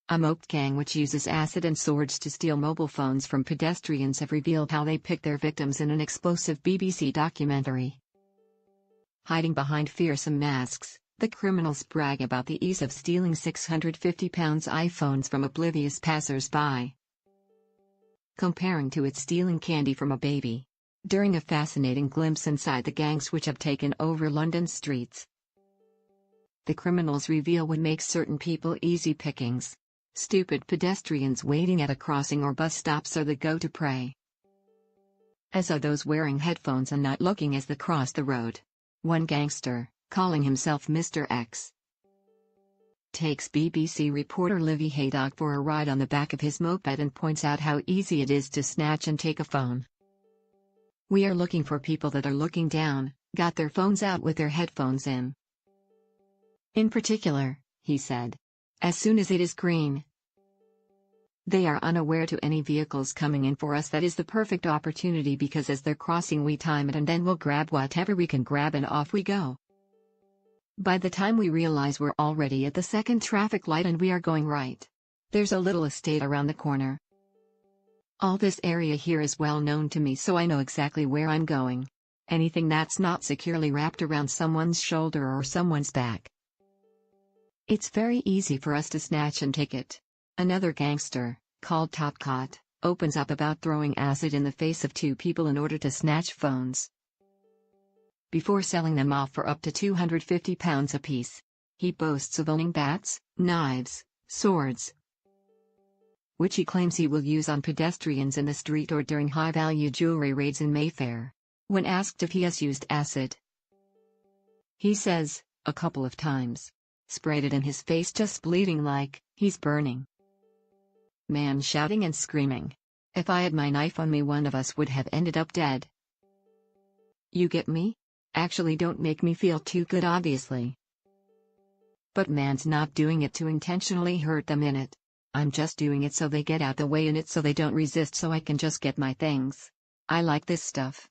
A moped gang which uses acid and swords to steal mobile phones from pedestrians have revealed how they pick their victims in an explosive BBC documentary. Hiding behind fearsome masks, the criminals brag about the ease of stealing £650 iPhones from oblivious passers-by, comparing to it stealing candy from a baby. During a fascinating glimpse inside the gangs which have taken over London's streets, the criminals reveal what makes certain people easy pickings. Stupid pedestrians waiting at a crossing or bus stops are the go-to prey, as are those wearing headphones and not looking as they cross the road. One gangster, calling himself Mr. X, takes BBC reporter Livy Haydock for a ride on the back of his moped and points out how easy it is to snatch and take a phone. "We are looking for people that are looking down, got their phones out with their headphones in. In particular," he said, "as soon as it is green, they are unaware to any vehicles coming in. For us that is the perfect opportunity because as they're crossing we time it and then we'll grab whatever we can grab and off we go. By the time we realize we're already at the second traffic light and we are going right. There's a little estate around the corner. All this area here is well known to me, so I know exactly where I'm going. Anything that's not securely wrapped around someone's shoulder or someone's back, it's very easy for us to snatch and take it." Another gangster, called Top Cot, opens up about throwing acid in the face of two people in order to snatch phones, before selling them off for up to £250 apiece. He boasts of owning bats, knives, swords, which he claims he will use on pedestrians in the street or during high-value jewelry raids in Mayfair. When asked if he has used acid, he says, "A couple of times. Sprayed it in his face just bleeding like he's burning." Man shouting and screaming, "If I had my knife on me one of us would have ended up dead." You get me? Actually don't make me feel too good obviously. But man's not doing it to intentionally hurt them in it. I'm just doing it so they get out the way in it so they don't resist so I can just get my things. I like this stuff.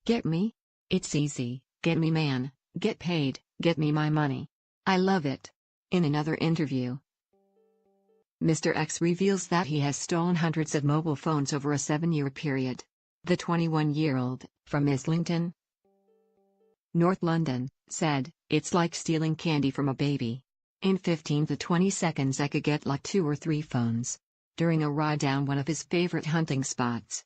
Get me? It's easy, get me man, get paid, get me my money. I love it. In another interview, Mr. X reveals that he has stolen hundreds of mobile phones over a 7-year period. The 21-year-old, from Islington, North London, said, "It's like stealing candy from a baby. In 15 to 20 seconds I could get like 2 or 3 phones." During a ride down one of his favorite hunting spots,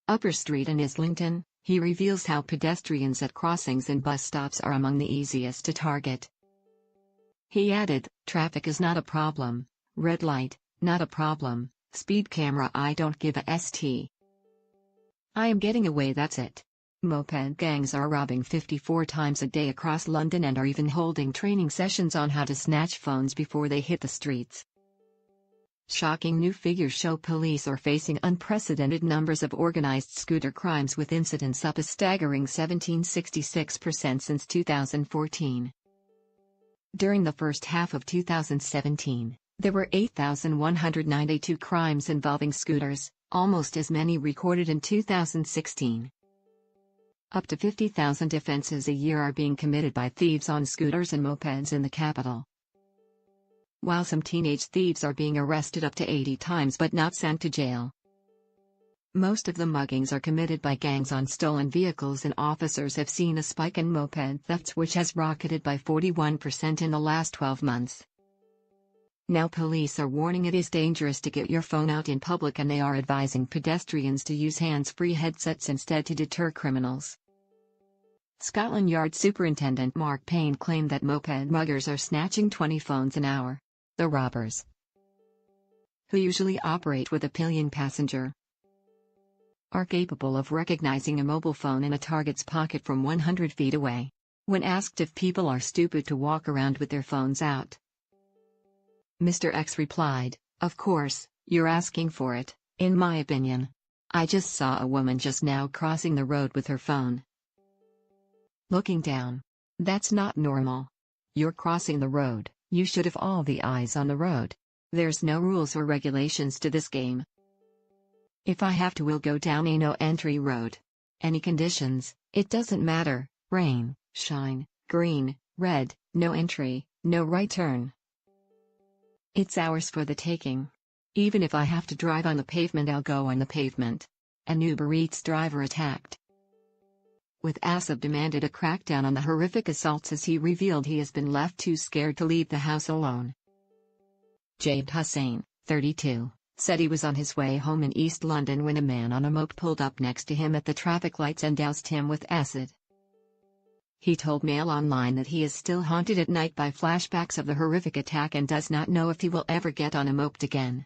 Upper Street in Islington, he reveals how pedestrians at crossings and bus stops are among the easiest to target. He added, "Traffic is not a problem. Red light, not a problem. Speed camera, I don't give a st. I am getting away, that's it." Moped gangs are robbing 54 times a day across London and are even holding training sessions on how to snatch phones before they hit the streets. Shocking new figures show police are facing unprecedented numbers of organized scooter crimes, with incidents up a staggering 1766% since 2014. During the first half of 2017, there were 8,192 crimes involving scooters, almost as many recorded in 2016. Up to 50,000 offenses a year are being committed by thieves on scooters and mopeds in the capital, while some teenage thieves are being arrested up to 80 times but not sent to jail. Most of the muggings are committed by gangs on stolen vehicles, and officers have seen a spike in moped thefts which has rocketed by 41% in the last 12 months. Now police are warning it is dangerous to get your phone out in public, and they are advising pedestrians to use hands-free headsets instead to deter criminals. Scotland Yard Superintendent Mark Payne claimed that moped muggers are snatching 20 phones an hour. The robbers, who usually operate with a pillion passenger, are capable of recognizing a mobile phone in a target's pocket from 100 feet away. When asked if people are stupid to walk around with their phones out, Mr. X replied, "Of course, you're asking for it, in my opinion. I just saw a woman just now crossing the road with her phone, looking down. That's not normal. You're crossing the road, you should have all the eyes on the road. There's no rules or regulations to this game. If I have to, we'll go down a no-entry road. Any conditions, it doesn't matter, rain, shine, green, red, no entry, no right turn." It's ours for the taking. Even if I have to drive on the pavement, I'll go on the pavement. An Uber Eats driver attacked. With Asad demanded a crackdown on the horrific assaults as he revealed he has been left too scared to leave the house alone. Jabed Hussain, 32, said he was on his way home in East London when a man on a moped pulled up next to him at the traffic lights and doused him with acid. He told Mail Online that he is still haunted at night by flashbacks of the horrific attack and does not know if he will ever get on a moped again.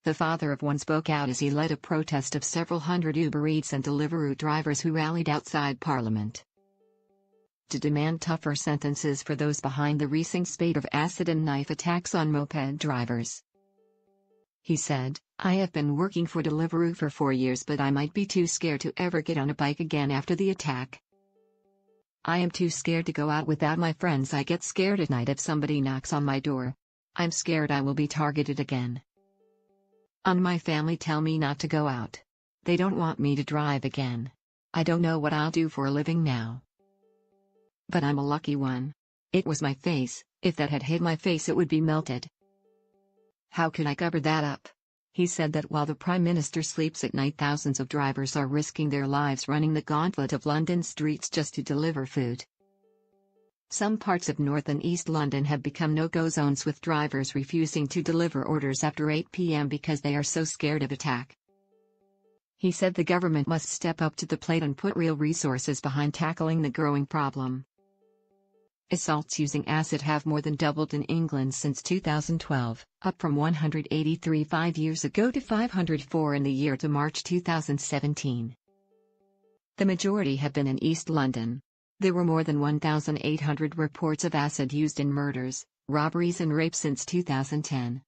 The father of one spoke out as he led a protest of several hundred Uber Eats and Deliveroo drivers who rallied outside Parliament to demand tougher sentences for those behind the recent spate of acid and knife attacks on moped drivers. He said, "I have been working for Deliveroo for 4 years, but I might be too scared to ever get on a bike again after the attack. I am too scared to go out without my friends. I get scared at night if somebody knocks on my door. I'm scared I will be targeted again. My family tell me not to go out. They don't want me to drive again. I don't know what I'll do for a living now. But I'm a lucky one. It was my face. If that had hit my face, it would be melted. How could I cover that up?" He said that while the Prime Minister sleeps at night, thousands of drivers are risking their lives running the gauntlet of London streets just to deliver food. Some parts of North and East London have become no-go zones, with drivers refusing to deliver orders after 8 p.m. because they are so scared of attack. He said the government must step up to the plate and put real resources behind tackling the growing problem. Assaults using acid have more than doubled in England since 2012, up from 183 5 years ago to 504 in the year to March 2017. The majority have been in East London. There were more than 1,800 reports of acid used in murders, robberies and rape since 2010.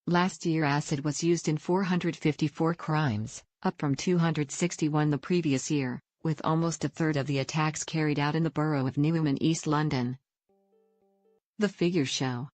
Last year acid was used in 454 crimes, up from 261 the previous year, with almost a third of the attacks carried out in the borough of Newham in East London. The figures show